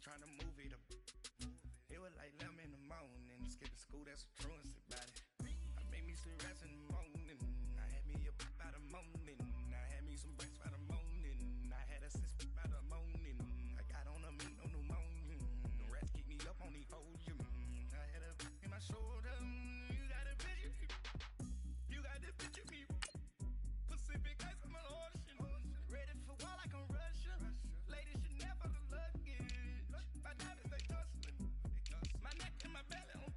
trying to move it up. It was like 11 in the morning, skipping school, that's what truancy about it. I made me some rest in the morning, I had me a pop by the morning, I had me some breakfast by the morning, I had a six by the morning, I got on a meat, no pneumonia, the rest keep me up on the podium, I had a in my shoulder, you got a picture me, you got this picture me, Pacific ice on my ocean, ready for war like I'm Russia, ladies should never the luggage, my diamonds they hustling, my neck and my belly on,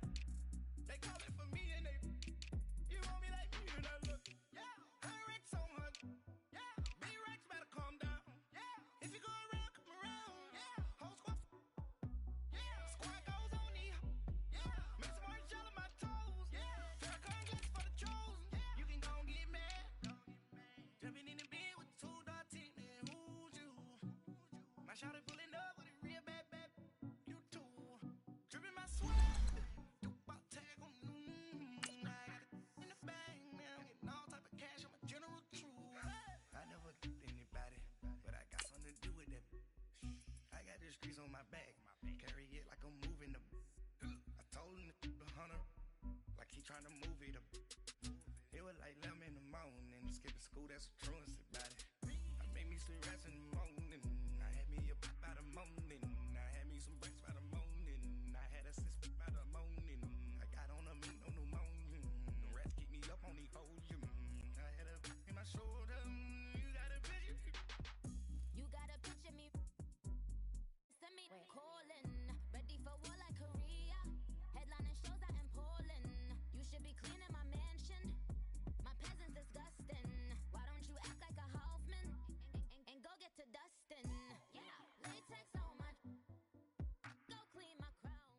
they calling for me and they, you want me like me and I look, yeah, her Rex on her, yeah, B-Rex better calm down, yeah, if you go around, come around, yeah, whole squad, yeah, squad goes on me, yeah, make some orange gel on my toes, yeah, Farrakhan gets for the chosen, yeah, you can go and get mad, jumping in the bed with two dark teeth, man, who's you, my shawty pulling up with a real bad, you too, dripping my sweat, Dubai tag on, I got it in the bag, man, I'm getting all type of cash, I'm a general true, I never get anybody, but I got something to do with that, I got this grease on my back, carry it like I'm moving the, I told him to the hunter, like he trying to move it up, it was like 11 in the morning, skipping school, that's what truancy about it, I made me some rest in the morning, I had me a pop by the morning, I had me some breakfast by the morning, I had a six by the morning, I got on a meat, no pneumonia, the rest keep me up on the podium, I had a in my shoulder, you got a picture me, You got a picture me. Send me calling. Ready for war like Korea. Headlining shows out in Poland. You should be cleaning my mansion. My peasants disgusting. Why don't you act like a Hoffman and go get to Dustin? Yeah, latex on my. Go clean my crown.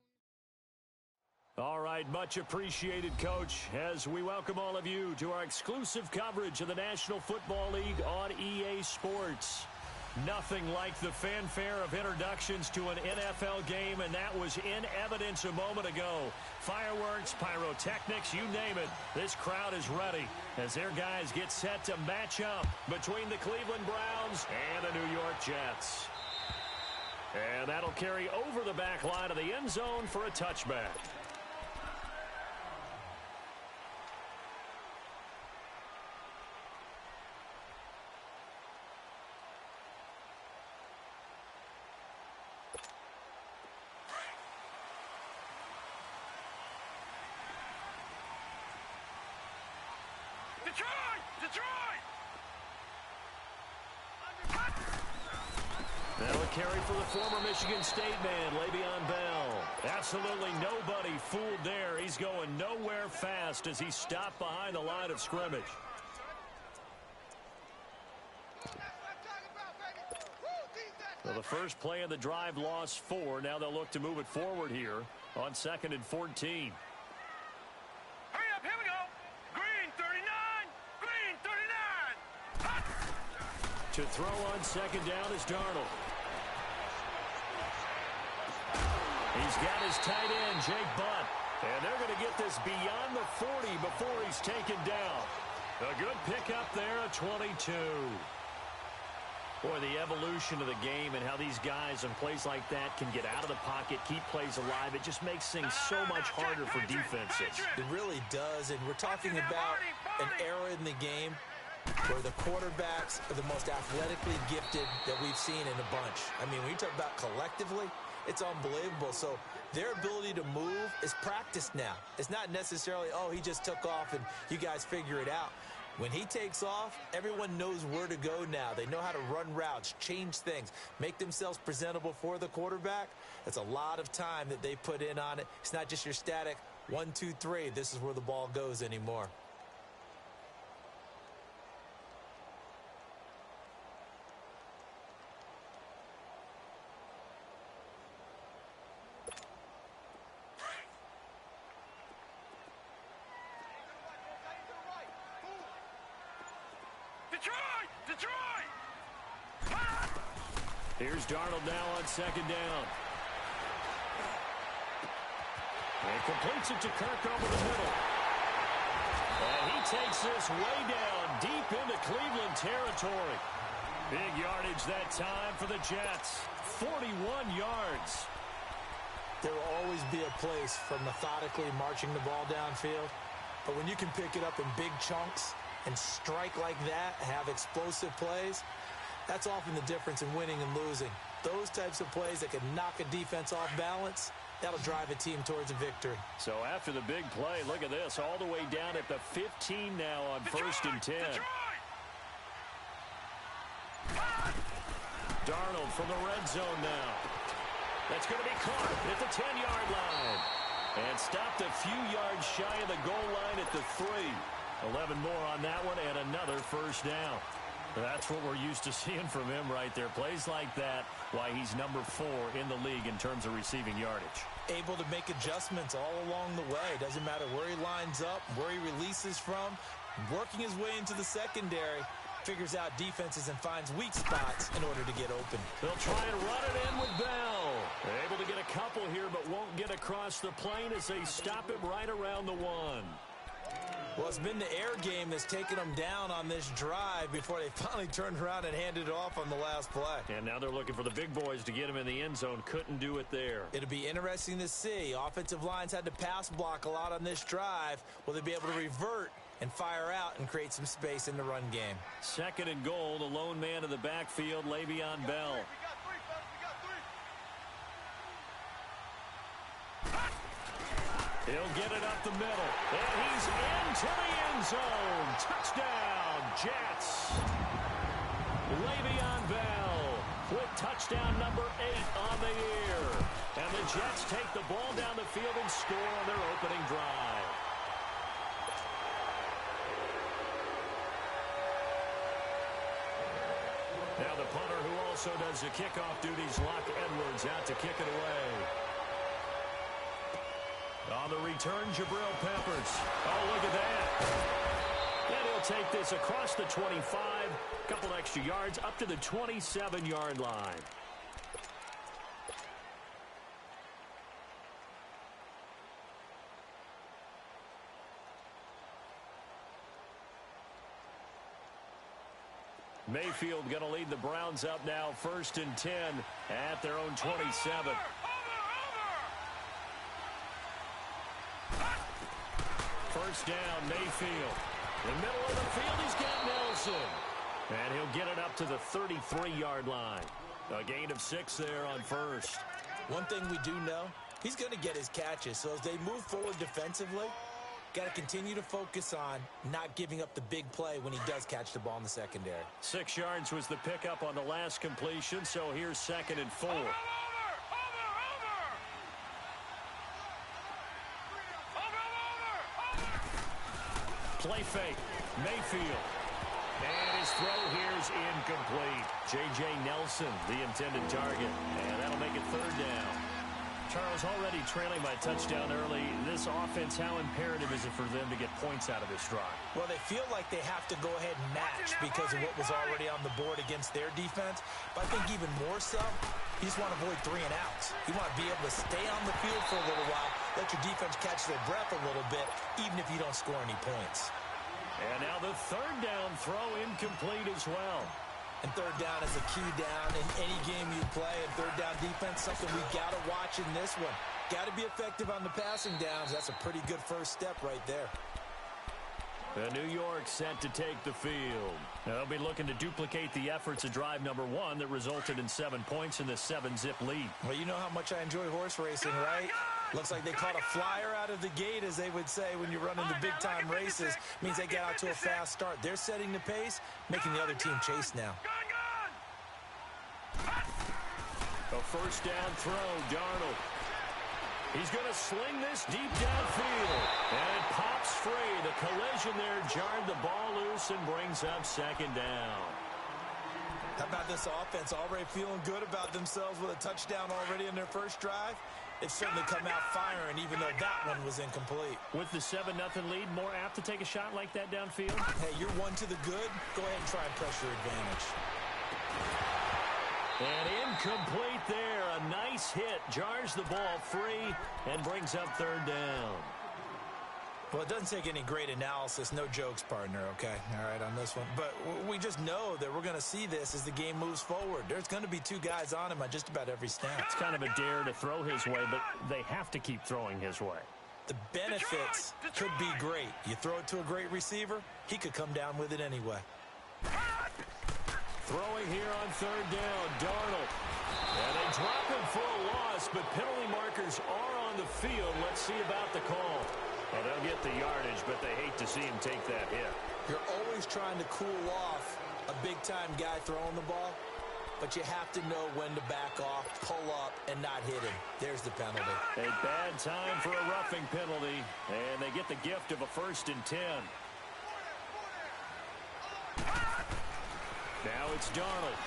All right, much appreciated, Coach, as we welcome all of you to our exclusive coverage of the National Football League on EA Sports. Nothing like the fanfare of introductions to an NFL game, and that was in evidence a moment ago. Fireworks, pyrotechnics, you name it. This crowd is ready as their guys get set to match up between the Cleveland Browns and the New York Jets. And that'll carry over the back line of the end zone for a touchback. Detroit! That'll carry for the former Michigan State man, Le'Veon Bell. Absolutely nobody fooled there. He's going nowhere fast as he stopped behind the line of scrimmage. So the first play of the drive lost 4. Now they'll look to move it forward here on 2nd and 14. Hurry up, here we go. Green 39, green 39. Hot. To throw on 2nd down is Darnold. He's got his tight end, Jake Butt. And they're going to get this beyond the 40 before he's taken down. A good pickup there at 22. Boy, the evolution of the game and how these guys in plays like that can get out of the pocket, keep plays alive, it just makes things so much harder for defenses. It really does, and we're talking about an era in the game where the quarterbacks are the most athletically gifted that we've seen in a bunch. I mean, when you talk about collectively, it's unbelievable. So their ability to move is practiced now. It's not necessarily, oh, he just took off and you guys figure it out. When he takes off, everyone knows where to go now. They know how to run routes, change things, make themselves presentable for the quarterback. That's a lot of time that they put in on it. It's not just your static 1, 2, 3. This is where the ball goes anymore. Detroit! Here's Darnold now on 2nd down. And completes it to Kirk over the middle. And he takes this way down, deep into Cleveland territory. Big yardage that time for the Jets. 41 yards. There will always be a place for methodically marching the ball downfield. But when you can pick it up in big chunks and strike like that, have explosive plays, that's often the difference in winning and losing. Those types of plays that can knock a defense off balance, that'll drive a team towards a victory. So after the big play, look at this, all the way down at the 15 now on first and 10. Darnold from the red zone now. That's going to be caught at the 10-yard line. And stopped a few yards shy of the goal line at the 3. 11 more on that one and another first down. That's what we're used to seeing from him right there. Plays like that, why he's number 4 in the league in terms of receiving yardage. Able to make adjustments all along the way. Doesn't matter where he lines up, where he releases from. Working his way into the secondary. Figures out defenses and finds weak spots in order to get open. They'll try and run it in with Bell. They're able to get a couple here, but won't get across the plane as they stop him right around the 1. Well, it's been the air game that's taken them down on this drive before they finally turned around and handed it off on the last play. And now they're looking for the big boys to get him in the end zone. Couldn't do it there. It'll be interesting to see. Offensive lines had to pass block a lot on this drive. Will they be able to revert and fire out and create some space in the run game? Second and goal, the lone man in the backfield, Le'Veon Bell. He'll get it up the middle, and he's into the end zone. Touchdown, Jets. Le'Veon Bell with touchdown number 8 on the year. And the Jets take the ball down the field and score on their opening drive. Now the punter, who also does the kickoff duties, Locke Edwards, out to kick it away. On the return, Jabril Peppers. Oh, look at that. And he'll take this across the 25, a couple extra yards, up to the 27-yard line. Mayfield going to lead the Browns up now, first and 10 at their own 27. First down, Mayfield. In the middle of the field, he's got Nelson. And he'll get it up to the 33-yard line. A gain of 6 there on first. One thing we do know, he's going to get his catches. So as they move forward defensively, got to continue to focus on not giving up the big play when he does catch the ball in the secondary. 6 yards was the pickup on the last completion, so here's second and 4. Play fake. Mayfield. And his throw here's incomplete. J.J. Nelson, the intended target. And that'll make it third down. Charles, already trailing by touchdown early. This offense, how imperative is it for them to get points out of this drive? Well, they feel like they have to go ahead and match because of what was already on the board against their defense. But I think even more so, you just want to avoid 3 and outs. You want to be able to stay on the field for a little while, let your defense catch their breath a little bit, even if you don't score any points. And now the third down throw incomplete as well. And third down is a key down in any game you play. And third down defense, something we got to watch in this one. Got to be effective on the passing downs. That's a pretty good first step right there. New York set to take the field. They'll be looking to duplicate the efforts of drive number 1 that resulted in 7 points in the 7-zip lead. Well, you know how much I enjoy horse racing, right? Looks like they caught a flyer out of the gate, as they would say when you're running the big-time races. Means they get out to a fast start. They're setting the pace, making the other team chase now. A first down throw, Darnold. He's going to sling this deep downfield. And it pops free. The collision there jarred the ball loose and brings up second down. How about this offense already feeling good about themselves with a touchdown already in their first drive? They've certainly come out firing, even though that one was incomplete. With the 7-0 lead, more apt to take a shot like that downfield? Hey, you're 1 to the good. Go ahead and try and press your advantage. And incomplete there. A nice hit. Jars the ball free and brings up third down. Well, it doesn't take any great analysis. No jokes, partner, okay? All right, on this one. But we just know that we're going to see this as the game moves forward. There's going to be two guys on him on just about every snap. It's kind of a dare to throw his way, but they have to keep throwing his way. The benefits could be great. You throw it to a great receiver, he could come down with it anyway. Throwing here on third down, Darnold. And they drop him for a loss, but penalty markers are on the field. Let's see about the call. Well, they'll get the yardage, but they hate to see him take that hit. You're always trying to cool off a big-time guy throwing the ball, but you have to know when to back off, pull up, and not hit him. There's the penalty. A bad time for a roughing penalty, and they get the gift of a 1st and 10. Now it's Darnold.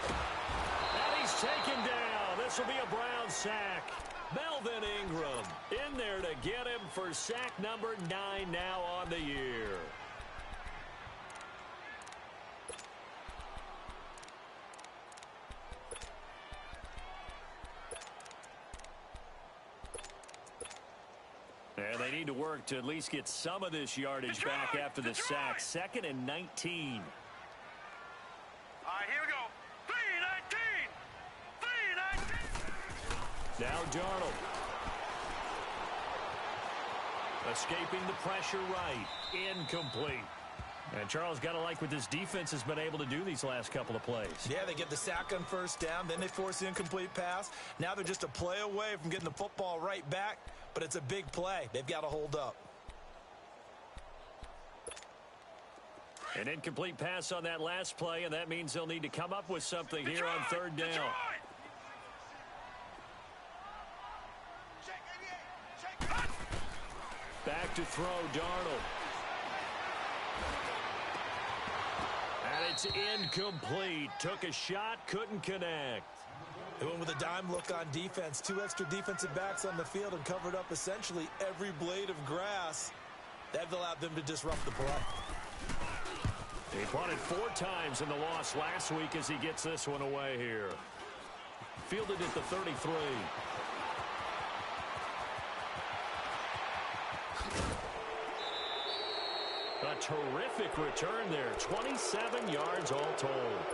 And he's taken down. This will be a Brown sack. Melvin Ingram in there to get him for sack number 9 now on the year. And they need to work to at least get some of this yardage back after the sack. 2nd and 19. All right, here we go. 3-19. 3-19. Now Darnold. Escaping the pressure right. Incomplete. And Charles, got to like what this defense has been able to do these last couple of plays. Yeah, they get the sack on 1st down, then they force the incomplete pass. Now they're just a play away from getting the football right back, but it's a big play. They've got to hold up. An incomplete pass on that last play, and that means they'll need to come up with something here on 3rd down. Back to throw, Darnold. And it's incomplete. Took a shot, couldn't connect. They went with a dime look on defense. 2 extra defensive backs on the field and covered up essentially every blade of grass. That allowed them to disrupt the play. He punted 4 times in the loss last week as he gets this one away here. Fielded at the 33. A terrific return there. 27 yards all told.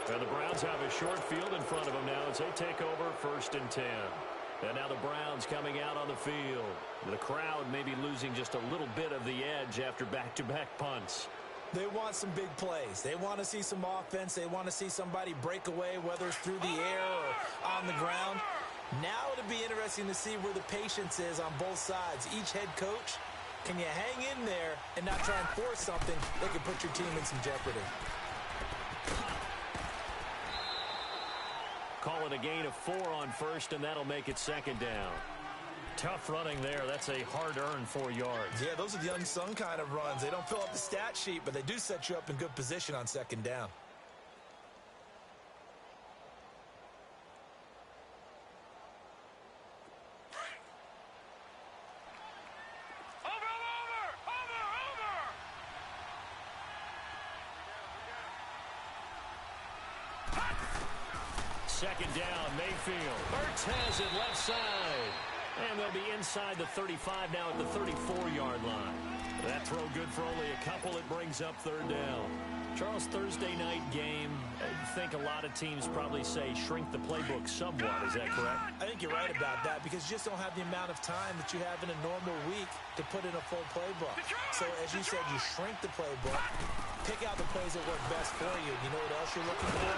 And the Browns have a short field in front of them now as they take over 1st and 10. And now the Browns coming out on the field. The crowd maybe losing just a little bit of the edge after back-to-back punts. They want some big plays. They want to see some offense. They want to see somebody break away, whether it's through the air or on the ground. Now it'll be interesting to see where the patience is on both sides. Each head coach, can you hang in there and not try and force something that could put your team in some jeopardy? Call it a gain of 4 on 1st, and that'll make it 2nd down. Tough running there. That's a hard-earned 4 yards. Yeah, those are the unsung kind of runs. They don't fill up the stat sheet, but they do set you up in good position on 2nd down. Second down, Mayfield. Ertz has it left side. And they'll be inside the 35 now at the 34-yard line. That throw good for only a couple. It brings up 3rd down. Charles, Thursday night game, I think a lot of teams probably say shrink the playbook somewhat. Is that correct? I think you're right about that because you just don't have the amount of time that you have in a normal week to put in a full playbook. So as you said, you shrink the playbook, pick out the plays that work best for you. You know what else you're looking for?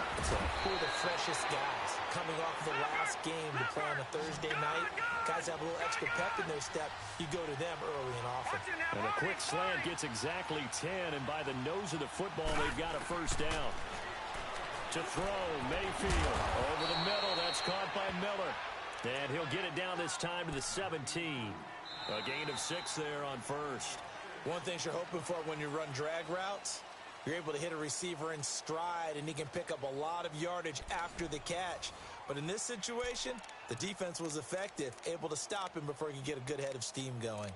Who are the freshest guys coming off of the last game to play on a Thursday night? Guys have a little extra pep in their step. You go to them early and often. And a quick slant gets exactly 10, and by the nose of the football, they've got a 1st down. To throw, Mayfield over the middle. That's caught by Miller. And he'll get it down this time to the 17. A gain of 6 there on 1st. One thing you're hoping for when you run drag routes, you're able to hit a receiver in stride, and he can pick up a lot of yardage after the catch. But in this situation, the defense was effective, able to stop him before he could get a good head of steam going.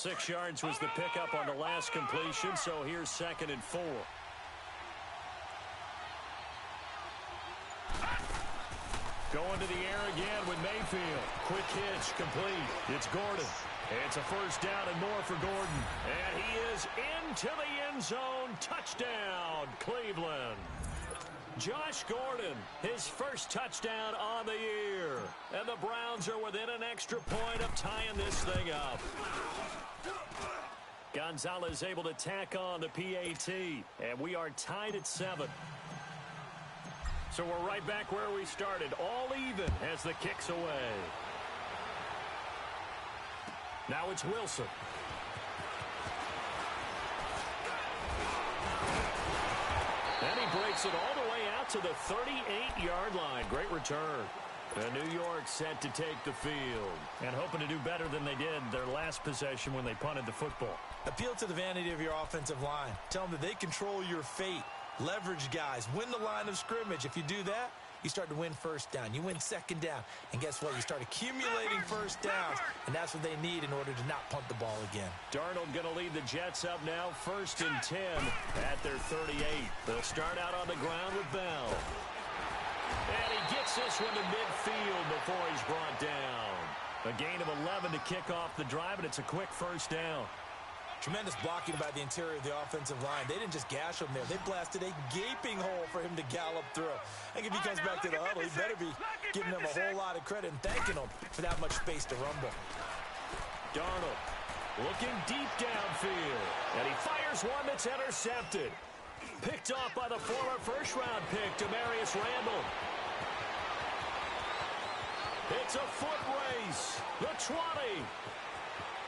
6 yards was the pickup on the last completion, so here's 2nd and 4. Going to the air again with Mayfield. Quick hitch, complete. It's Gordon. It's a first down and more for Gordon. And he is into the end zone. Touchdown, Cleveland. Josh Gordon, his first touchdown on the year. And the Browns are within an extra point of tying this thing up. Gonzalez able to tack on the PAT. And we are tied at 7. So we're right back where we started, all even as the kick's away. Now it's Wilson. And he breaks it all the way out to the 38-yard line. Great return. And New York set to take the field. And hoping to do better than they did their last possession when they punted the football. Appeal to the vanity of your offensive line. Tell them that they control your fate. Leverage guys. Win the line of scrimmage. If you do that, you start to win first down. You win second down. And guess what? You start accumulating first downs. And that's what they need in order to not punt the ball again. Darnold going to lead the Jets up now. 1st and 10 at their 38. They'll start out on the ground with Bell. And he gets this one to midfield before he's brought down. A gain of 11 to kick off the drive, and it's a quick first down. Tremendous blocking by the interior of the offensive line. They didn't just gash him there. They blasted a gaping hole for him to gallop through. I think if he comes back to the huddle, he better be giving them a whole lot of credit and thanking them for that much space to rumble. Darnold looking deep downfield. And he fires one that's intercepted. Picked off by the former first-round pick, Demarius Randall. It's a foot race. The 20.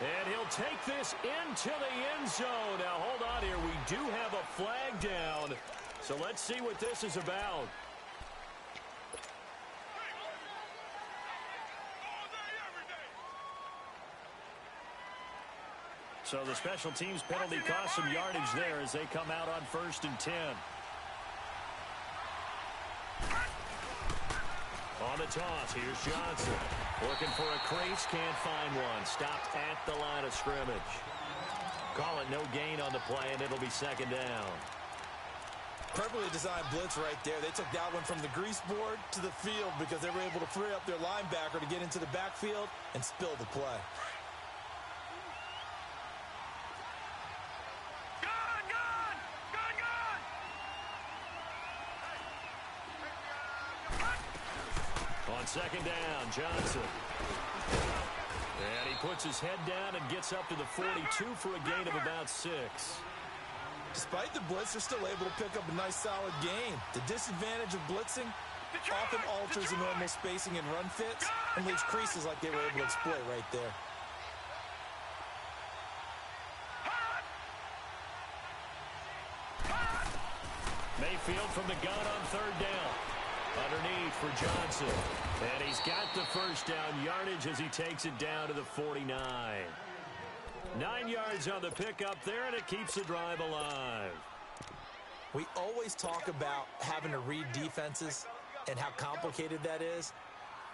And he'll take this into the end zone. Now, hold on here. We do have a flag down. So let's see what this is about. So the special teams penalty cost some yardage there as they come out on 1st and 10. On the toss, here's Johnson. Looking for a crease, can't find one. Stopped at the line of scrimmage. Call it no gain on the play, and it'll be 2nd down. Perfectly designed blitz right there. They took that one from the grease board to the field because they were able to free up their linebacker to get into the backfield and spill the play. On 2nd down, Johnson. And he puts his head down and gets up to the 42 for a gain of about 6. Despite the blitz, they're still able to pick up a nice solid gain. The disadvantage of blitzing often alters the normal spacing and run fits and leaves creases like they were able to exploit right there. Mayfield from the gun on 3rd down. Underneath for Johnson. And he's got the first down yardage as he takes it down to the 49. 9 yards on the pickup there, and it keeps the drive alive. We always talk about having to read defenses and how complicated that is.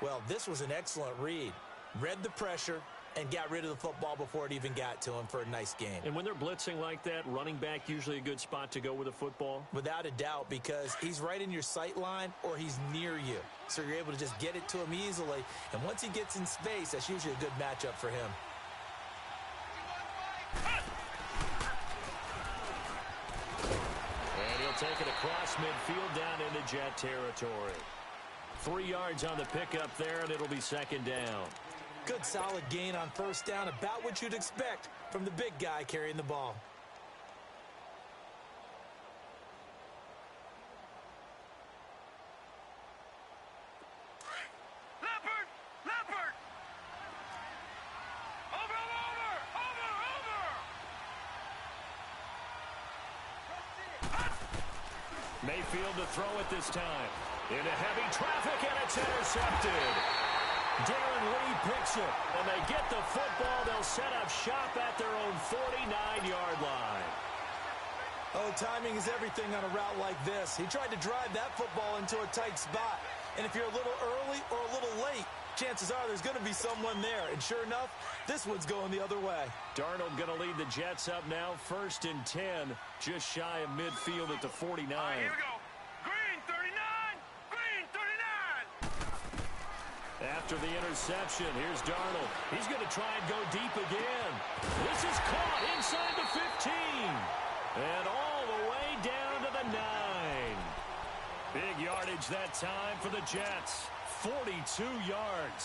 Well, this was an excellent read. Read the pressure and got rid of the football before it even got to him for a nice game. And when they're blitzing like that, running back usually a good spot to go with the football? Without a doubt, because he's right in your sight line or he's near you. So you're able to just get it to him easily. And once he gets in space, that's usually a good matchup for him. And he'll take it across midfield down into Jet territory. 3 yards on the pickup there, and it'll be 2nd down. Good solid gain on 1st down, about what you'd expect from the big guy carrying the ball. Leopard! Over! Mayfield to throw it this time. Into heavy traffic, and it's intercepted. Darren Lee picks it, and they get the football. They'll set up shop at their own 49-yard line. Oh, timing is everything on a route like this. He tried to drive that football into a tight spot. And if you're a little early or a little late, chances are there's going to be someone there. And sure enough, this one's going the other way. Darnold going to lead the Jets up now, 1st and 10, just shy of midfield at the 49. All right, here we go. Green 39, green 39. After the interception, here's Darnold. He's going to try and go deep again. This is caught inside the 15. And all the way down to the 9. Big yardage that time for the Jets. 42 yards.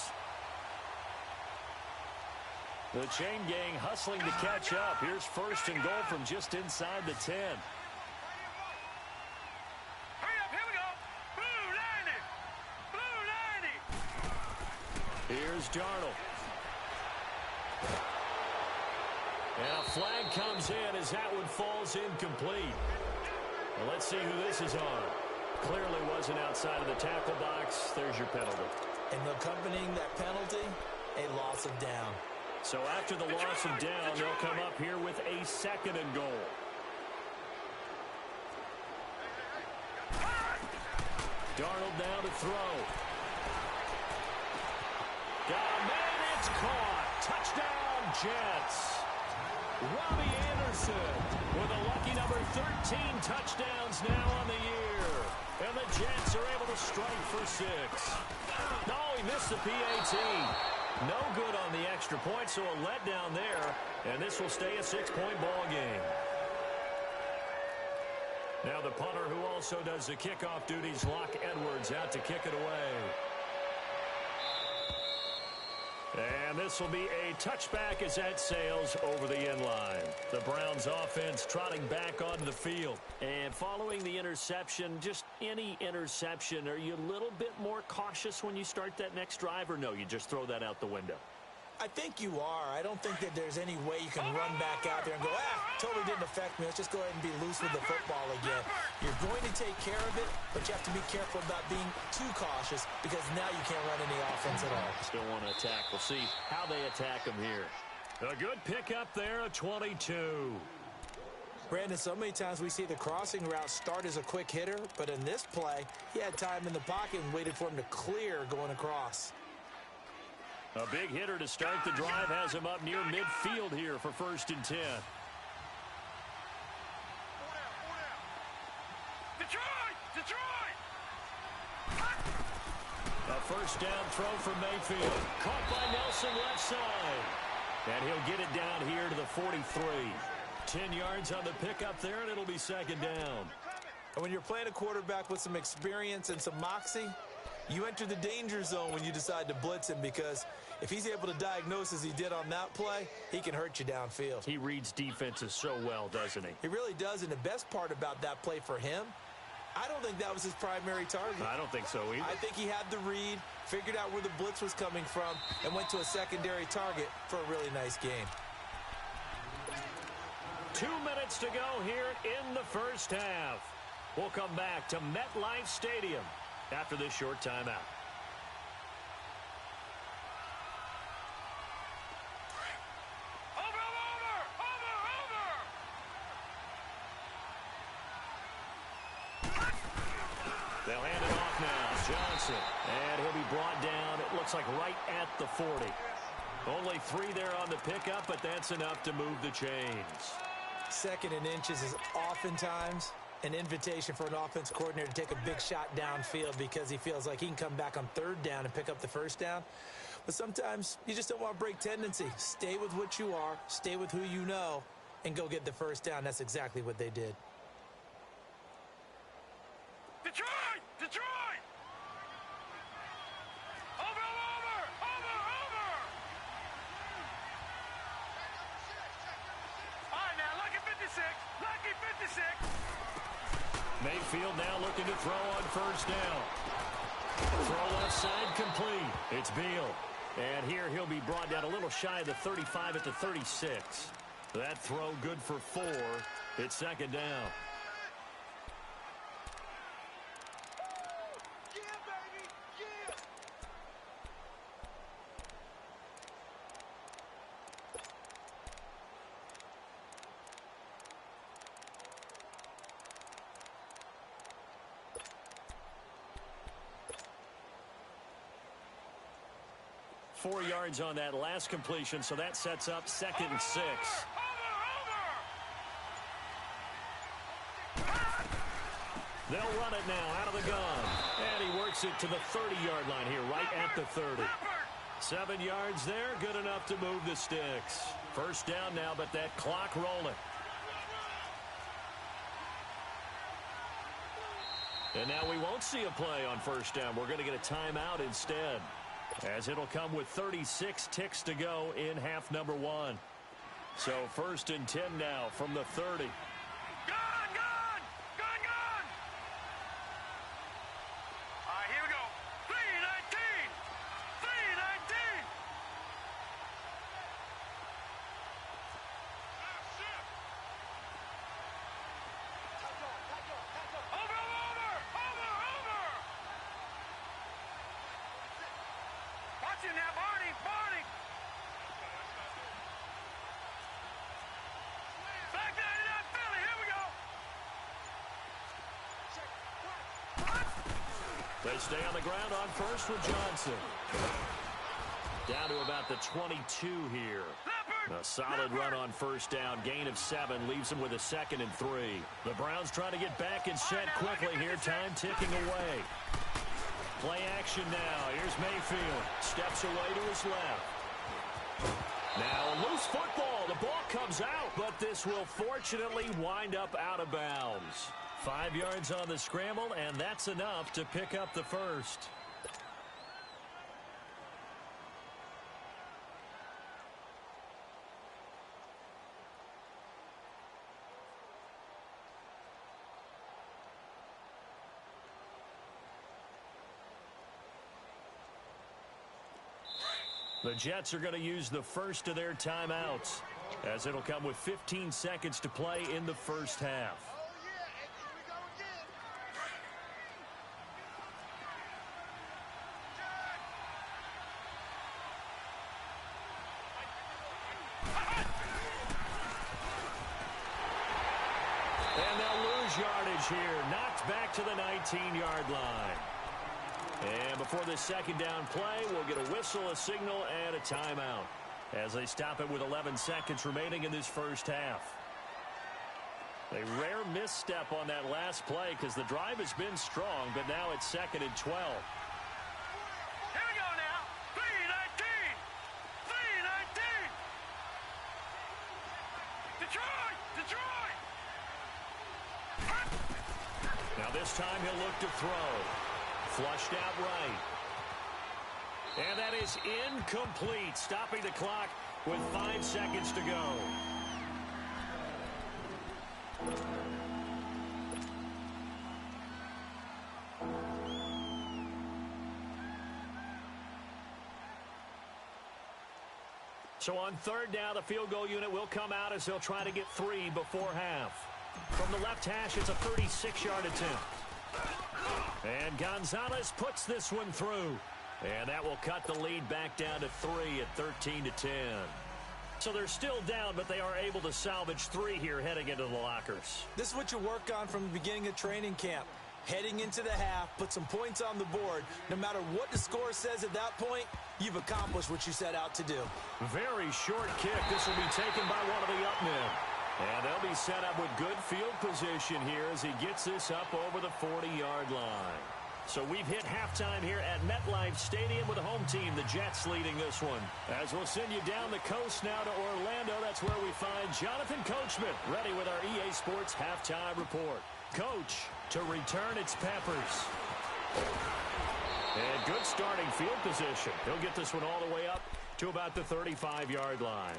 The chain gang hustling to catch up. Here's 1st and goal from just inside the 10. Hurry up, here we go. Blue 90. Blue 90. Here's Darnold. And a flag comes in as that one falls incomplete. Well, let's see who this is on. Clearly wasn't outside of the tackle box. There's your penalty. And accompanying that penalty, a loss of down. So after the loss of down, they'll come up here with a 2nd and goal. Darnold now to throw. And it's caught. Touchdown, Jets. Robbie Anderson with a lucky number 13 touchdowns now on the year. And the Jets are able to strike for 6. No, he missed the PAT. No good on the extra point, so a letdown there. And this will stay a 6-point ball game. Now the punter who also does the kickoff duties, Locke Edwards, out to kick it away. And this will be a touchback as that sails over the end line. The Browns offense trotting back onto the field. And following the interception, just any interception, are you a little bit more cautious when you start that next drive, or no, you just throw that out the window? I think you are. I don't think that there's any way you can run back out there and go, totally didn't affect me. Let's just go ahead and be loose with the football again. You're going to take care of it, but you have to be careful about being too cautious because now you can't run any offense at all. Still want to attack. We'll see how they attack them here. A good pickup there, a 22. Brandon, so many times we see the crossing route start as a quick hitter, but in this play, he had time in the pocket and waited for him to clear going across. A big hitter to start the drive has him up near midfield here for 1st and 10. Detroit! A 1st down throw from Mayfield. Caught by Nelson left side. And he'll get it down here to the 43. 10 yards on the pickup there, and it'll be 2nd down. And when you're playing a quarterback with some experience and some moxie, you enter the danger zone when you decide to blitz him, because if he's able to diagnose as he did on that play, he can hurt you downfield. He reads defenses so well, doesn't he? He really does, and the best part about that play for him, I don't think that was his primary target. I don't think so either. I think he had the read, figured out where the blitz was coming from, and went to a secondary target for a really nice game. 2 minutes to go here in the 1st half. We'll come back to MetLife Stadium after this short timeout. They'll hand it off now. Johnson. And he'll be brought down, it looks like right at the 40. Only 3 there on the pickup, but that's enough to move the chains. 2nd and inches is oftentimes an invitation for an offense coordinator to take a big shot downfield because he feels like he can come back on 3rd down and pick up the 1st down. But sometimes you just don't want to break tendency. Stay with what you are, stay with who you know, and go get the 1st down. That's exactly what they did. Detroit! Detroit! Over! All right, now, lucky 56. Lucky 56. Mayfield now looking to throw on 1st down. Throw left side complete. It's Beal. And here he'll be brought down a little shy of the 35 at the 36. That throw good for 4. It's 2nd down. 4 yards on that last completion, so that sets up 2nd and 6. They'll run it now out of the gun. And he works it to the 30-yard line here, right at the 30. 7 yards there, good enough to move the sticks. First down now, but that clock rolling. And now we won't see a play on first down. We're going to get a timeout instead, as it'll come with 36 ticks to go in half number 1. So 1st and 10 now from the 30. They stay on the ground on first with Johnson. Down to about the 22 here. A solid run on first down. Gain of 7 leaves them with a 2nd and 3. The Browns trying to get back and set quickly here. Time ticking away. Play action now. Here's Mayfield. Steps away to his left. Now a loose football. The ball comes out, but this will fortunately wind up out of bounds. 5 yards on the scramble, and that's enough to pick up the first. The Jets are going to use the first of their timeouts, as it'll come with 15 seconds to play in the first half. And they'll lose yardage here. Knocked back to the 19-yard line. And before this second down play, we'll get a whistle, a signal, and a timeout as they stop it with 11 seconds remaining in this first half. A rare misstep on that last play because the drive has been strong, but now it's 2nd and 12. Here we go now. 3-19. 3-19. Detroit! Detroit! Now this time he'll look to throw. Flushed out right. And that is incomplete, stopping the clock with 5 seconds to go. So on 3rd down, the field goal unit will come out as they'll try to get 3 before half. From the left hash, it's a 36-yard attempt. And Gonzalez puts this one through. And that will cut the lead back down to 3 at 13-10. So they're still down, but they are able to salvage 3 here heading into the lockers. This is what you work on from the beginning of training camp. Heading into the half, put some points on the board. No matter what the score says at that point, you've accomplished what you set out to do. Very short kick. This will be taken by one of the up men. And they'll be set up with good field position here as he gets this up over the 40-yard line. So we've hit halftime here at MetLife Stadium with the home team, the Jets, leading this one. As we'll send you down the coast now to Orlando, that's where we find Jonathan Coachman, ready with our EA Sports halftime report. Coach, to return its Peppers. And good starting field position. He'll get this one all the way up to about the 35-yard line.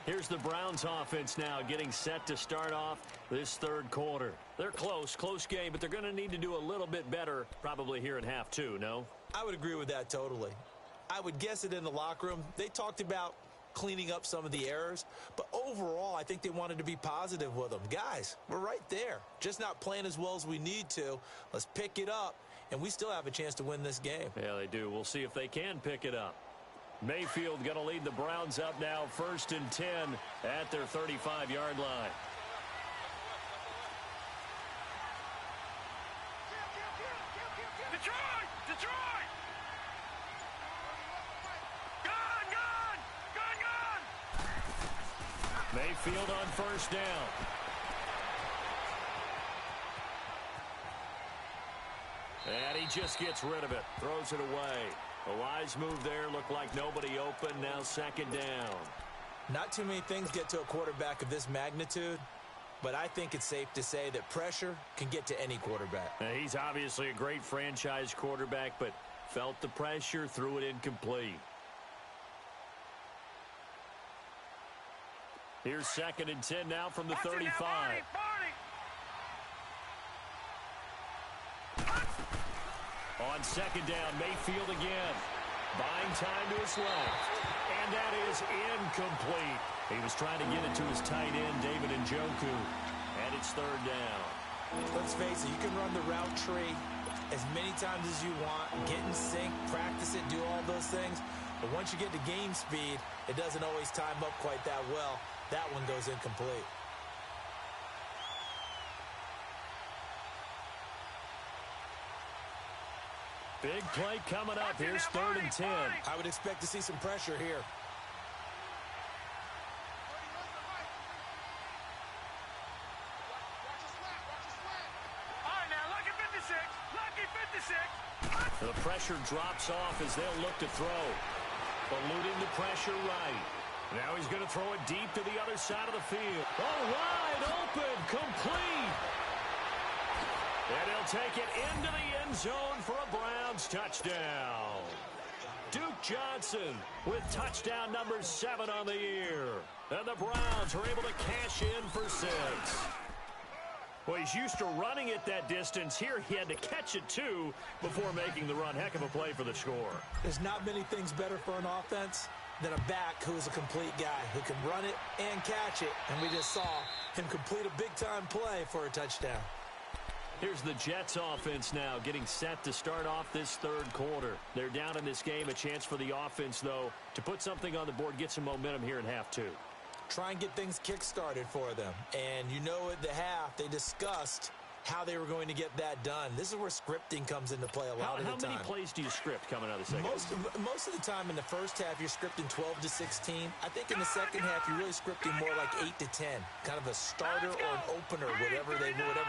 Here's the Browns offense now getting set to start off this 3rd quarter. They're close game, but they're going to need to do a little bit better probably here in half 2, no? I would agree with that totally. I would guess it in the locker room. They talked about cleaning up some of the errors, but overall I think they wanted to be positive with them. Guys, we're right there. Just not playing as well as we need to. Let's pick it up, and we still have a chance to win this game. Yeah, they do. We'll see if they can pick it up. Mayfield going to lead the Browns up now 1st and 10 at their 35-yard line. Detroit! Detroit! Go! Mayfield on first down. And he just gets rid of it. Throws it away. A wise move there. Looked like nobody open. Now second down. Not too many things get to a quarterback of this magnitude, but I think it's safe to say that pressure can get to any quarterback. Now, he's obviously a great franchise quarterback, but felt the pressure, threw it incomplete. Here's 2nd and 10 now from the 35. On second down, Mayfield again. Buying time to his left. And that is incomplete. He was trying to get it to his tight end, David Njoku. And it's 3rd down. Let's face it, you can run the route tree as many times as you want, get in sync, practice it, do all those things. But once you get to game speed, it doesn't always time up quite that well. That one goes incomplete. Big play coming up. Here's 3rd and 10. I would expect to see some pressure here. The pressure drops off as they'll look to throw. Eluding the pressure right. Now he's going to throw it deep to the other side of the field. Oh, wide open, complete. And he'll take it into the end zone for a Browns touchdown. Duke Johnson with touchdown number 7 on the year. And the Browns are able to cash in for 6. Well, he's used to running it that distance. Here he had to catch it, too, before making the run. Heck of a play for the score. There's not many things better for an offense than a back who is a complete guy who can run it and catch it. And we just saw him complete a big-time play for a touchdown. Here's the Jets offense now getting set to start off this 3rd quarter. They're down in this game. A chance for the offense, though, to put something on the board, get some momentum here in half 2. Try and get things kick-started for them. And you know at the half, they discussed how they were going to get that done. This is where scripting comes into play a lot of the time. How many plays do you script coming out of the second? Most of the time in the first half, you're scripting 12 to 16. I think in the second half, you're really scripting more like 8 to 10. Kind of a starter or an opener, whatever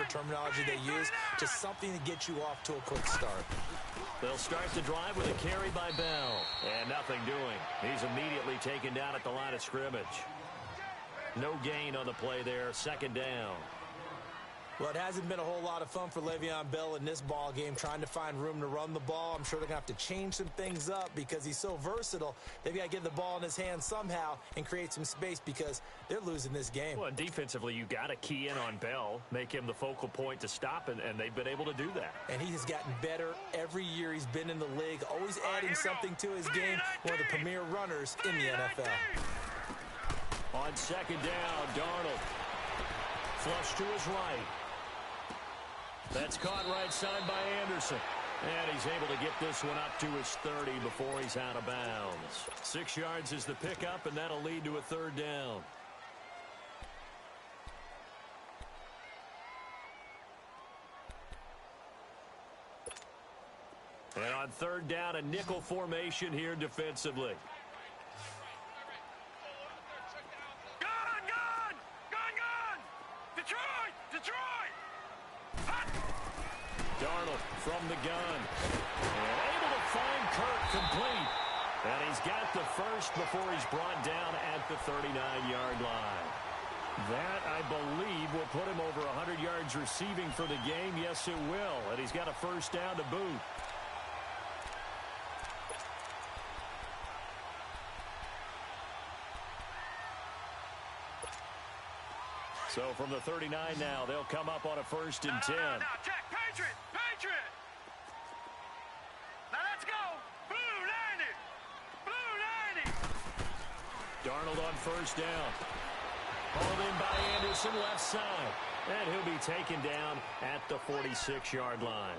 terminology they use, just something to get you off to a quick start. They'll start the drive with a carry by Bell. And nothing doing. He's immediately taken down at the line of scrimmage. No gain on the play there. 2nd down. Well, it hasn't been a whole lot of fun for Le'Veon Bell in this ball game, trying to find room to run the ball. I'm sure they're going to have to change some things up because he's so versatile. They've got to get the ball in his hands somehow and create some space because they're losing this game. Well, and defensively, you got to key in on Bell, make him the focal point to stop, and they've been able to do that. And he has gotten better every year he's been in the league, always adding something to his game, one of the premier runners in the NFL. On 2nd down, Darnold. Flush to his right. That's caught right side by Anderson. And he's able to get this one up to his 30 before he's out of bounds. 6 yards is the pickup, and that'll lead to a 3rd down. And on 3rd down, a nickel formation here defensively. Darnold from the gun. And able to find Kirk complete. And he's got the first before he's brought down at the 39-yard line. That, I believe, will put him over 100 yards receiving for the game. Yes, it will. And he's got a 1st down to boot. So from the 39 now, they'll come up on a 1st and 10. Now, check. Patriot! Now let's go! Blue 90! Darnold on 1st down. Hauled in by Anderson, left side. And he'll be taken down at the 46-yard line.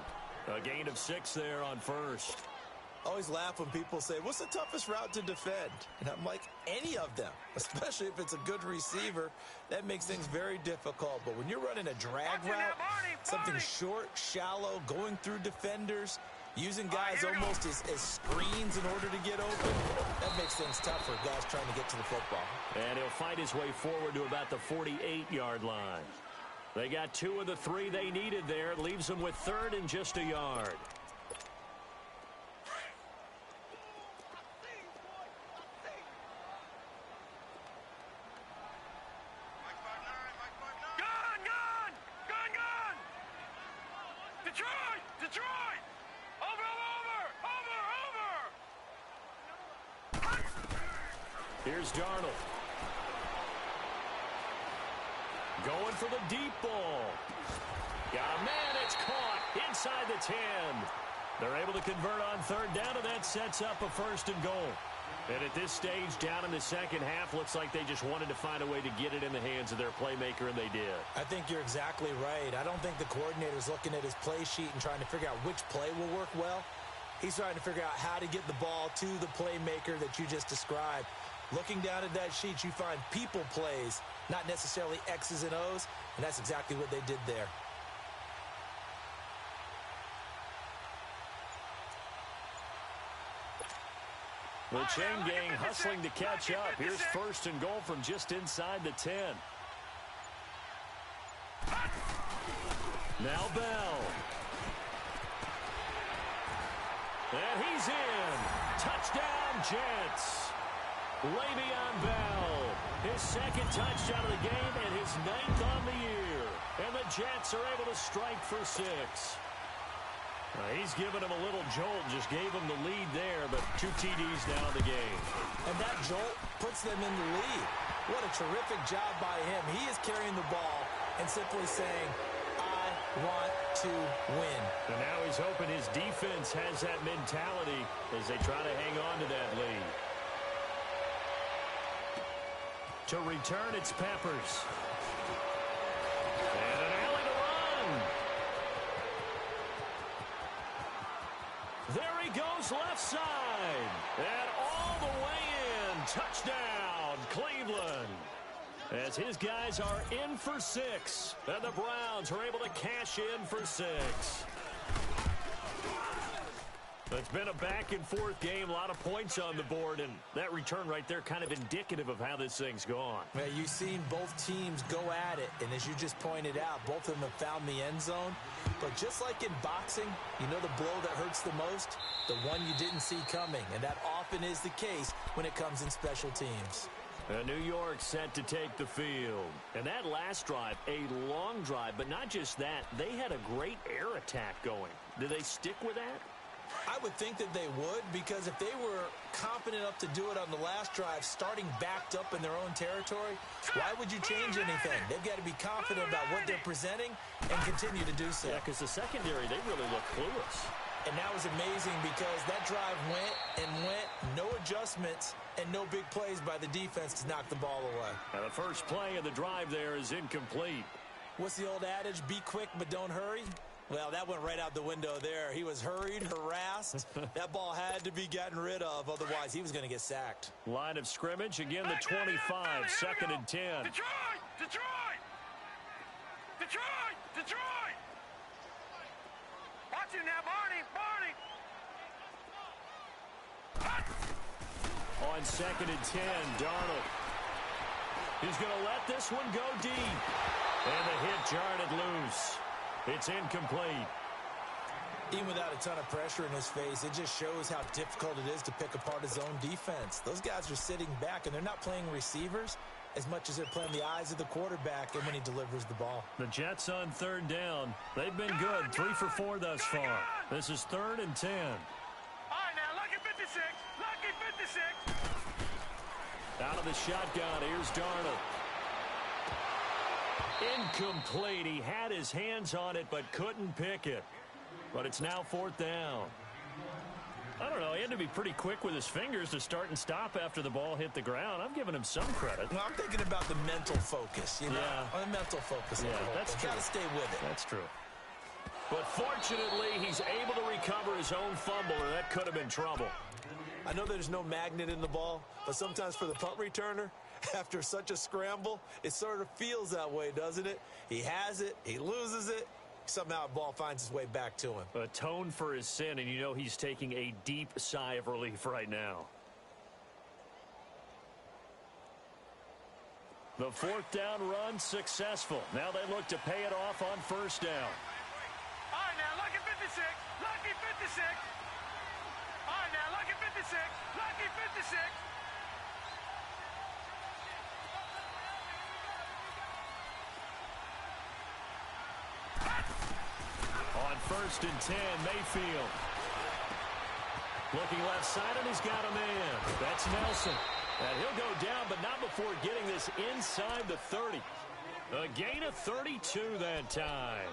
A gain of 6 there on 1st. I always laugh when people say, what's the toughest route to defend? And I'm like, any of them, especially if it's a good receiver. That makes things very difficult. But when you're running a drag route, something short, shallow, going through defenders, using guys almost as screens in order to get open, that makes makes things tough for guys trying to get to the football. And he'll fight his way forward to about the 48-yard line. They got 2 of the 3 they needed there. It leaves them with 3rd and just a yard. Detroit! Over! Here's Darnold. Going for the deep ball. Got a man, it's caught inside the 10. They're able to convert on 3rd down, and that sets up a 1st and goal. And at this stage, down in the second half, looks like they just wanted to find a way to get it in the hands of their playmaker, and they did. I think you're exactly right. I don't think the coordinator's looking at his play sheet and trying to figure out which play will work well. He's trying to figure out how to get the ball to the playmaker that you just described. Looking down at that sheet, you find people plays, not necessarily X's and O's, and that's exactly what they did there. The chain gang hustling to catch up. Here's 1st and goal from just inside the 10. Now Bell. And he's in. Touchdown, Jets. Le'Veon Bell. His 2nd touchdown of the game and his 9th on the year. And the Jets are able to strike for 6. He's given him a little jolt, just gave him the lead there, but 2 TDs now in the game. And that jolt puts them in the lead. What a terrific job by him. He is carrying the ball and simply saying, I want to win. And now he's hoping his defense has that mentality as they try to hang on to that lead. To return, it's Peppers. And an alley to run. There he goes left side. And all the way in. Touchdown, Cleveland. As his guys are in for 6. And the Browns are able to cash in for 6. It's been a back-and-forth game, a lot of points on the board, and that return right there kind of indicative of how this thing's gone. Well, you've seen both teams go at it, and as you just pointed out, both of them have found the end zone. But just like in boxing, you know the blow that hurts the most? The one you didn't see coming, and that often is the case when it comes in special teams. New York set to take the field. And that last drive, a long drive, but not just that, they had a great air attack going. Did they stick with that? I would think that they would, because if they were confident enough to do it on the last drive, starting backed up in their own territory, why would you change anything? They've got to be confident about what they're presenting and continue to do so. Yeah, because the secondary, they really look clueless. And that was amazing because that drive went and went, no adjustments, and no big plays by the defense to knock the ball away. Now the first play of the drive there is incomplete. What's the old adage? Be quick, but don't hurry. Well, that went right out the window there. He was hurried, harassed. That ball had to be gotten rid of, otherwise he was going to get sacked. Line of scrimmage, again the 25, 2nd and 10. Detroit! Detroit! Detroit! Detroit! Watch him now, Barney! Barney! On 2nd and 10, Darnold. He's going to let this one go deep. And the hit jarred it loose. It's incomplete. Even without a ton of pressure in his face, it just shows how difficult it is to pick apart his own defense. Those guys are sitting back, and they're not playing receivers as much as they're playing the eyes of the quarterback and when he delivers the ball. The Jets on 3rd down. They've been good, 3 for 4 thus far. This is 3rd and 10. All right, now, lucky 56. Lucky 56. Out of the shotgun, here's Darnold. Incomplete. He had his hands on it but couldn't pick it. But it's now 4th down. I don't know. He had to be pretty quick with his fingers to start and stop after the ball hit the ground. I'm giving him some credit. Well, I'm thinking about the mental focus, you know? Yeah. On the mental focus. Yeah, that's true. Got to stay with it. That's true. But fortunately, he's able to recover his own fumble, or that could have been trouble. I know there's no magnet in the ball, but sometimes for the punt returner, after such a scramble, it sort of feels that way, doesn't it? He has it, he loses it, somehow the ball finds its way back to him. Atone for his sin, and you know he's taking a deep sigh of relief right now. The fourth down run successful. Now they look to pay it off on first down. All right, now, lucky 56. Lucky 56. All right, now, lucky 56. Lucky 56. On first and 10, Mayfield. Looking left side, and he's got a man. That's Nelson. And he'll go down, but not before getting this inside the 30. A gain of 32 that time.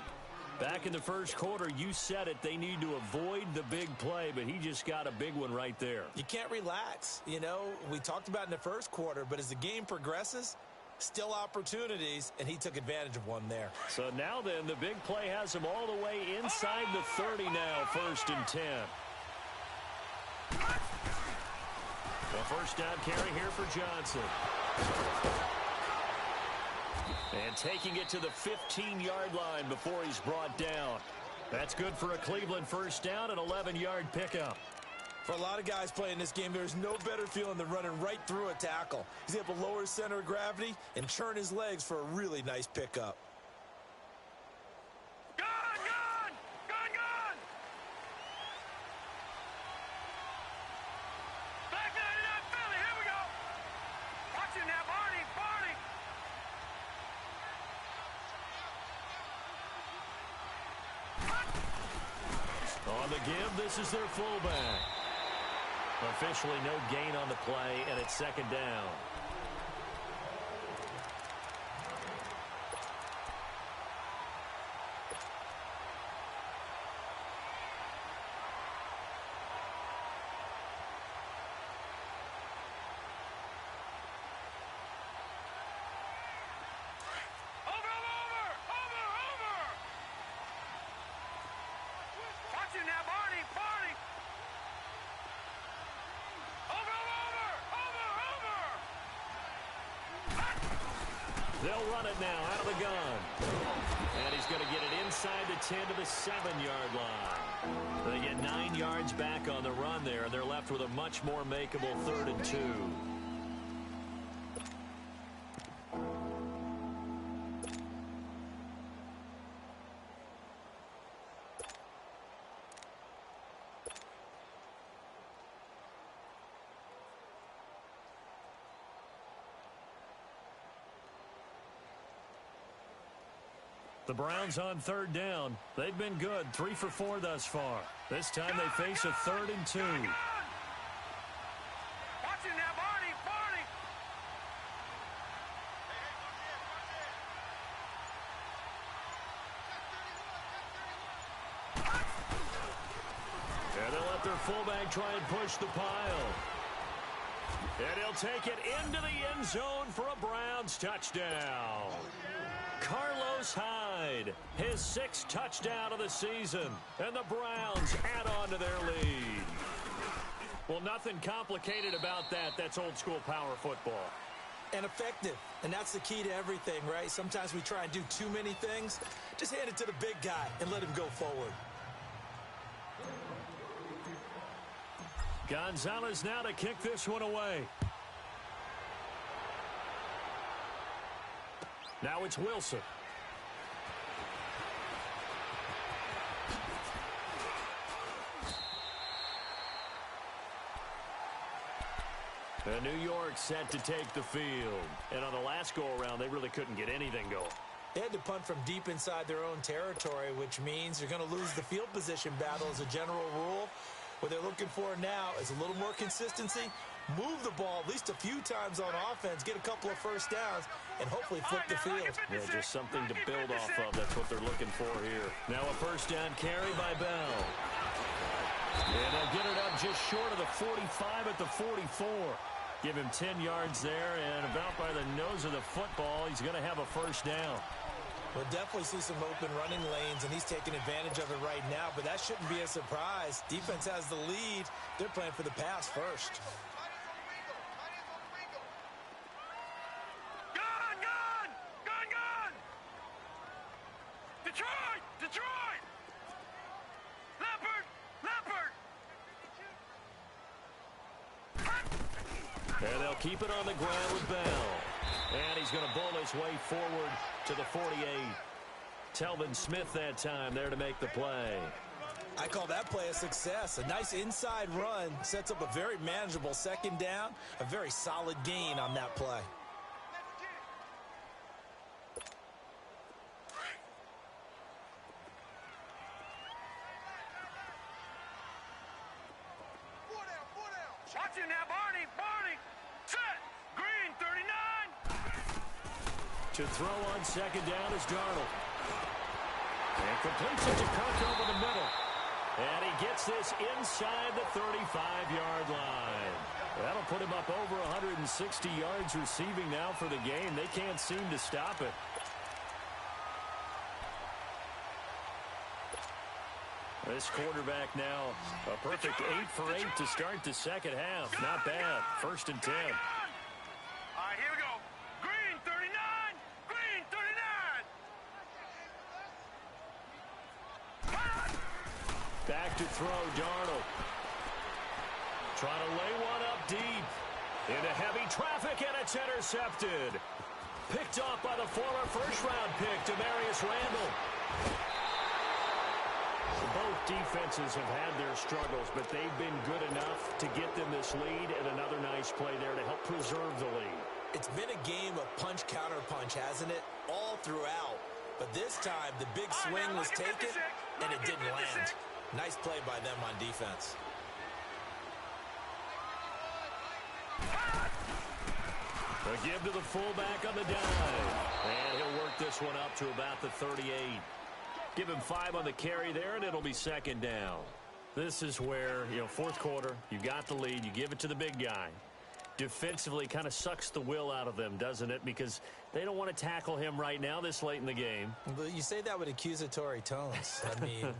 Back in the first quarter, you said it, they need to avoid the big play, but he just got a big one right there. You can't relax. You know, we talked about in the first quarter, but as the game progresses, still opportunities, and he took advantage of one there. So now then, the big play has him all the way inside the 30 now, first and 10. A first down carry here for Johnson. And taking it to the 15-yard line before he's brought down. That's good for a Cleveland first down, an 11-yard pickup. For a lot of guys playing this game, there's no better feeling than running right through a tackle. He's able to lower his center of gravity and churn his legs for a really nice pickup. On the give, this is their fullback. Officially no gain on the play, and it's second down. They'll run it now out of the gun. And he's going to get it inside the 10 to the 7-yard line. They get 9 yards back on the run there, and they're left with a much more makeable 3rd and 2. The Browns on 3rd down. They've been good, 3 for 4 thus far. This time they face a 3rd and 2. Watch it now, Barney, Barney. And they'll let their fullback try and push the pile. And he'll take it into the end zone for a Browns touchdown. Carlos Hyde, his 6th touchdown of the season, and the Browns add on to their lead. Well, nothing complicated about that. That's old-school power football. And effective, and that's the key to everything, right? Sometimes we try and do too many things. Just hand it to the big guy and let him go forward. Gonzalez now to kick this one away. Now it's Wilson. And New York set to take the field. And on the last go-around, they really couldn't get anything going. They had to punt from deep inside their own territory, which means you're going to lose the field position battle as a general rule. What they're looking for now is a little more consistency, move the ball at least a few times on offense, get a couple of first downs, and hopefully flip the field. Yeah, just something to build off of. That's what they're looking for here. Now a first down carry by Bell. And they'll get it up just short of the 45 at the 44. Give him 10 yards there, and about by the nose of the football, he's going to have a first down. We'll definitely see some open running lanes, and he's taking advantage of it right now, but that shouldn't be a surprise. Defense has the lead. They're playing for the pass first. Gun! Gun! Gun! Gun! Detroit! Detroit! Leopard! Leopard! And they'll keep it on the ground with Bell. And he's going to bowl his way forward to the 48. Telvin Smith that time there to make the play. I call that play a success. A nice inside run sets up a very manageable second down, a very solid gain on that play. Watch it now, Barney. Set. Green, 39. To throw on second down is Darnold. And completes it to Cook over the middle. And he gets this inside the 35-yard line. That'll put him up over 160 yards receiving now for the game. They can't seem to stop it. This quarterback now a perfect 8 for 8 to start the second half. Not bad. 1st and 10. All right, here we go. Green, 39. Green, 39. Back to throw, Darnold. Trying to lay one up deep. Into heavy traffic, and it's intercepted. Picked off by the former first-round pick, Demarius Randall. Both defenses have had their struggles, but they've been good enough to get them this lead, and another nice play there to help preserve the lead. It's been a game of punch-counter-punch, hasn't it? All throughout. But this time, the big swing was taken, and it didn't land. Nice play by them on defense. A give to the fullback on the dime. And he'll work this one up to about the 38. Give him 5 on the carry there, and it'll be second down. This is where, fourth quarter, you got the lead, you give it to the big guy. Defensively kind of sucks the will out of them, doesn't it? Because they don't want to tackle him right now this late in the game. But you say that with accusatory tones. I mean,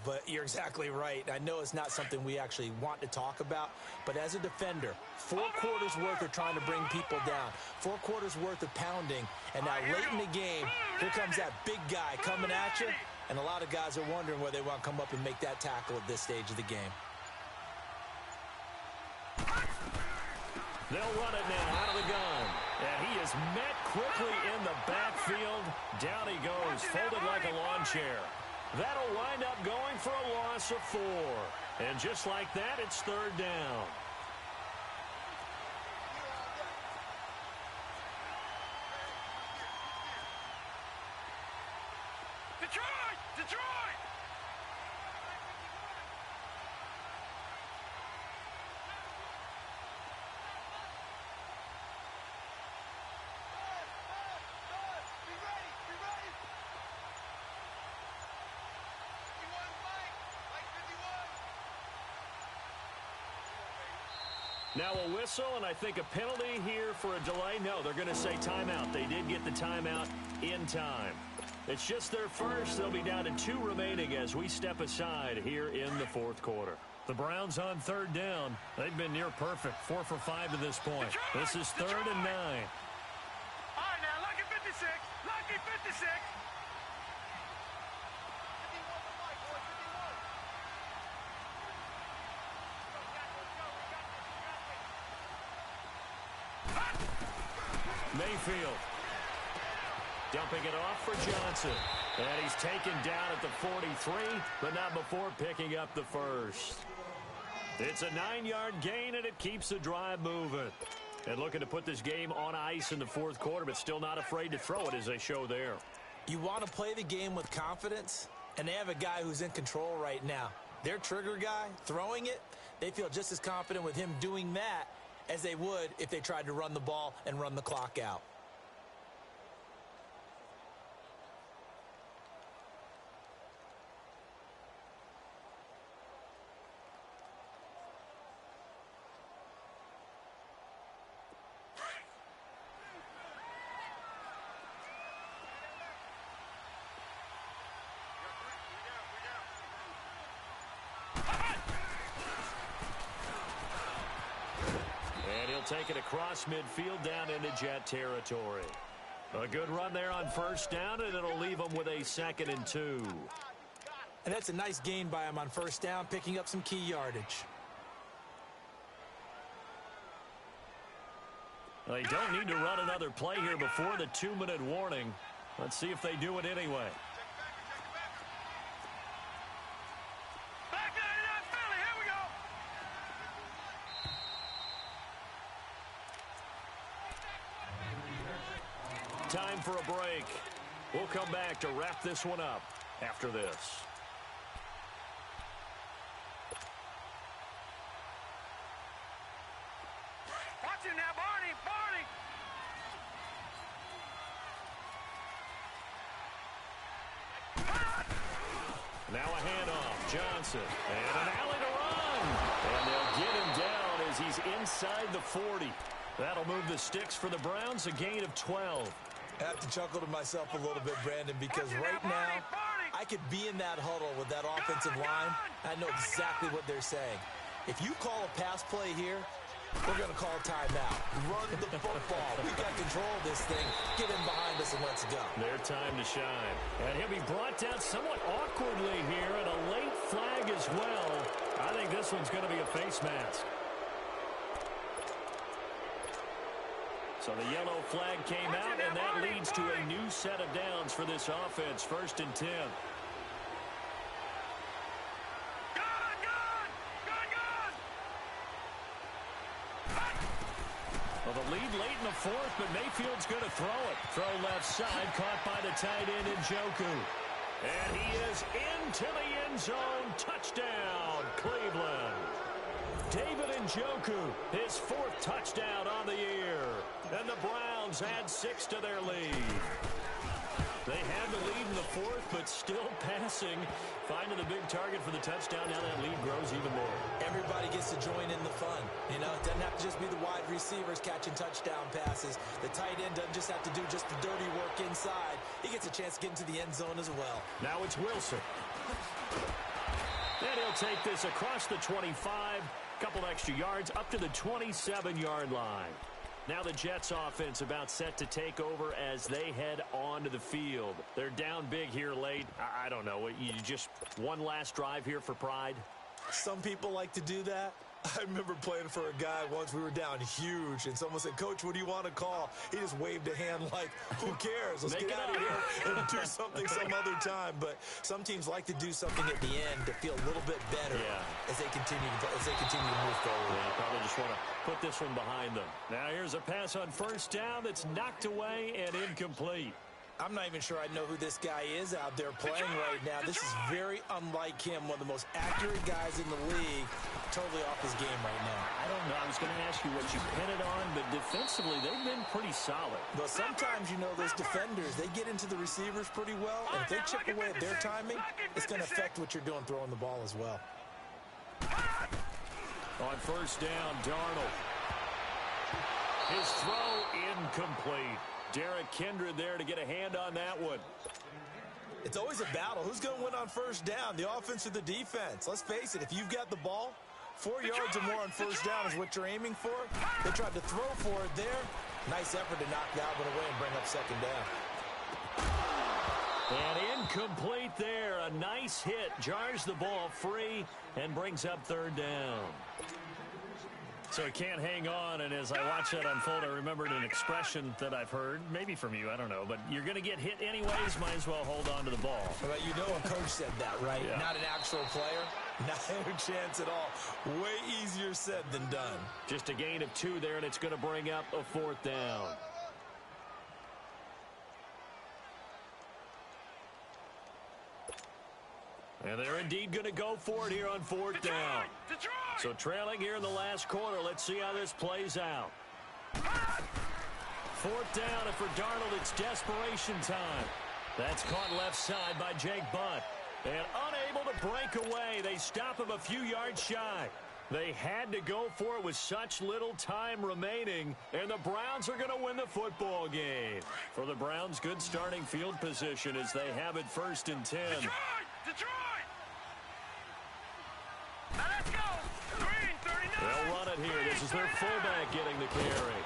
but you're exactly right. I know it's not something we actually want to talk about, but as a defender, 4 quarters worth of trying to bring people down, 4 quarters worth of pounding, and now late in the game, here comes that big guy coming at you, and a lot of guys are wondering whether they want to come up and make that tackle at this stage of the game. They'll run it now out of the gun. And he is met quickly in the backfield. Down he goes, folded like a lawn chair. That'll wind up going for a loss of 4. And just like that, it's 3rd down. Detroit! Now a whistle, and I think a penalty here for a delay. No, they're going to say timeout. They did get the timeout in time. It's just their first. They'll be down to 2 remaining as we step aside here in the fourth quarter. The Browns on 3rd down. They've been near perfect. 4 for 5 to this point. This is 3rd and 9. All right, now, lucky 56. Lucky 56. Mayfield dumping it off for Johnson. And he's taken down at the 43, but not before picking up the first. It's a 9-yard gain, and it keeps the drive moving. And looking to put this game on ice in the fourth quarter, but still not afraid to throw it as they show there. You want to play the game with confidence, and they have a guy who's in control right now. Their trigger guy, throwing it, they feel just as confident with him doing that as they would if they tried to run the ball and run the clock out. Take it across midfield down into Jet territory. A good run there on 1st down, and it'll leave them with a 2nd and 2. And that's a nice gain by him on 1st down, picking up some key yardage. They don't need to run another play here before the 2-minute warning. Let's see if they do it anyway. Back there, not Philly. Here we go. Time for a break. We'll come back to wrap this one up after this. Watch him now, Barney. Barney. Now a handoff. Johnson. And an alley to run. And they'll get him down as he's inside the 40. That'll move the sticks for the Browns, a gain of 12. I have to chuckle to myself a little bit, Brandon, because right now I could be in that huddle with that offensive line. I know exactly what they're saying. If you call a pass play here, we're going to call timeout. Run the football. We got control of this thing. Get in behind us and let's go. Their time to shine. And he'll be brought down somewhat awkwardly here, and a late flag as well. I think this one's going to be a face mask. So the yellow flag came out, and that leads to a new set of downs for this offense. 1st and 10. Well, the lead late in the 4th, but Mayfield's going to throw it. Throw left side, caught by the tight end Njoku. And he is into the end zone. Touchdown, Cleveland. David Njoku, his 4th touchdown on the year. And the Browns add 6 to their lead. They had the lead in the 4th, but still passing. Finding the big target for the touchdown. Now that lead grows even more. Everybody gets to join in the fun. You know, it doesn't have to just be the wide receivers catching touchdown passes. The tight end doesn't just have to do just the dirty work inside. He gets a chance to get into the end zone as well. Now it's Wilson. And he'll take this across the 25. Couple extra yards up to the 27-yard line. Now the Jets offense about set to take over as they head onto the field. They're down big here late. I don't know. You just one last drive here for pride? Some people like to do that. I remember playing for a guy once. We were down huge, and someone said, "Coach, what do you want to call?" He just waved a hand like, who cares? Let's get out of here and do something some other time. But some teams like to do something at the end to feel a little bit better as they continue to move forward. Yeah, probably just want to put this one behind them. Now here's a pass on 1st down that's knocked away and incomplete. I'm not even sure I know who this guy is out there playing right now. This is very unlike him, one of the most accurate guys in the league. Totally off his game right now. I don't know. I was going to ask you what you pin it on, but defensively, they've been pretty solid. But sometimes, you know, those defenders, they get into the receivers pretty well, and if they chip away at their timing, it's going to affect what you're doing throwing the ball as well. On 1st down, Darnold. His throw incomplete. Derek Kindred there to get a hand on that one. It's always a battle. Who's going to win on 1st down, the offense or the defense? Let's face it, if you've got the ball, 4 yards or more on 1st down is what you're aiming for. They tried to throw for it there. Nice effort to knock that one away and bring up 2nd down. And incomplete there. A nice hit. Jars the ball free and brings up 3rd down. So he can't hang on, and as I watch that unfold, I remembered an expression that I've heard, maybe from you, I don't know, but you're going to get hit anyways, might as well hold on to the ball. Well, you know a coach said that, right? Yeah. Not an actual player. Not a chance at all. Way easier said than done. Just a gain of 2 there, and it's going to bring up a 4th down. And they're indeed going to go for it here on 4th down. So trailing here in the last quarter. Let's see how this plays out. 4th down, and for Darnold, it's desperation time. That's caught left side by Jake Butt. And unable to break away. They stop him a few yards shy. They had to go for it with such little time remaining, and the Browns are going to win the football game. For the Browns, good starting field position as they have it 1st and 10. Detroit! Now let's go! Green, 39! They'll run it here. This is their fullback getting the carry.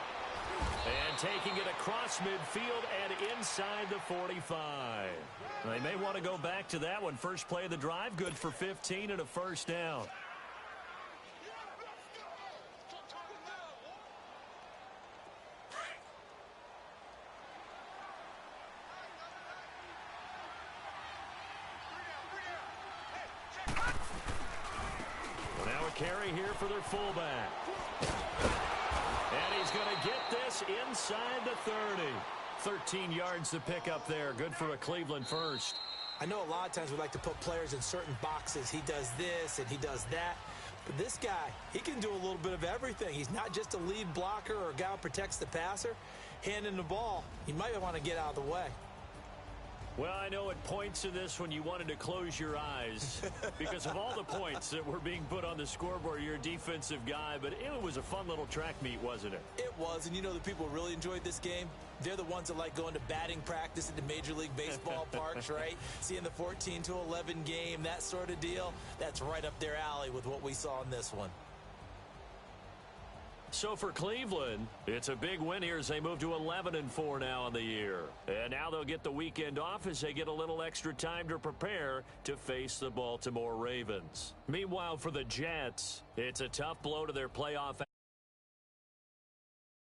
And taking it across midfield and inside the 45. They may want to go back to that one. First play of the drive, good for 15 and a 1st down. carry here for their fullback. And he's going to get this inside the 30. 13 yards to pick up there. Good for a Cleveland first. I know a lot of times we like to put players in certain boxes. He does this and he does that. But this guy, he can do a little bit of everything. He's not just a lead blocker or a guy who protects the passer. Handing the ball, you might want to get out of the way. Well, I know at points in this when you wanted to close your eyes because of all the points that were being put on the scoreboard. You're a defensive guy, but it was a fun little track meet, wasn't it? It was, and you know the people who really enjoyed this game? They're the ones that like going to batting practice at the Major League Baseball parks, right? Seeing the 14-11 game, that sort of deal. That's right up their alley with what we saw in this one. So for Cleveland, it's a big win here as they move to 11-4 now in the year. And now they'll get the weekend off as they get a little extra time to prepare to face the Baltimore Ravens. Meanwhile, for the Jets, it's a tough blow to their playoff